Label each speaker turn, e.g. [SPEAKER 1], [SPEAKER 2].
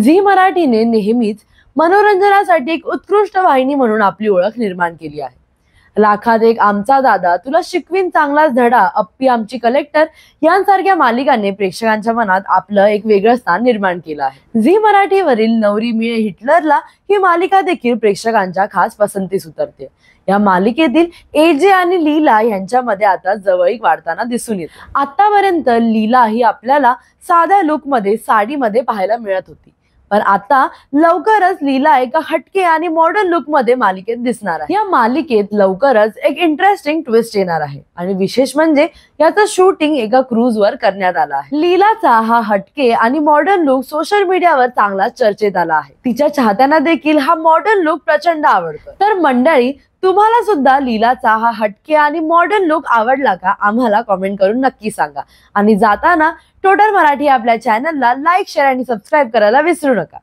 [SPEAKER 1] Zee मराठीने नेहमीच मनोरंजनासाठी एक उत्कृष्ट वाहिनी म्हणून आपली ओळख निर्माण केली आहे. लाखात एक आमचा दादा, तुला शिकवीन चांगलाच धडा, अप्पी आमची कलेक्टर यांसारख्या मालिकांनी प्रेक्षकांच्या मनात आपलं एक वेगळं स्थान निर्माण केलं आहे. झी मराठीवरील नवरी मिळे हिटलरला ही मालिका देखील प्रेक्षकांच्या खास पसंतीस उतरते. या मालिकेतील एजे आणि लीला यांच्यामध्ये आता जवळीक वाढताना दिसून येते. आतापर्यंत लीला ही आपल्याला साध्या लुक मध्ये साडीमध्ये पाहायला मिळत होती, पण आता लवकरच लीला एका हटके आणि मॉडर्न लुक मध्ये मालिकेत दिसणार आहे. या मालिकेत लवकरच एक इंटरेस्टिंग ट्विस्ट येणार आहे आणि विशेष म्हणजे याचं शूटिंग एका क्रूज वर करण्यात आलं आहे. लीलाचा हा हटके आणि मॉडर्न लुक सोशल मीडियावर चांगला चर्चेत आला आहे. तिच्या चाहत्यांना देखील हा मॉडर्न लुक प्रचंड आवडतो. तर मंडळी, तुम्हाला सुद्धा लीलाचा हा हटके आणि मॉडर्न लुक आवडला का? आम्हाला कमेंट करून नक्की सांगा. आणि जाताना टोटर मराठी आपल्या चॅनलला लाईक, शेअर आणि सबस्क्राईब करायला विसरू नका.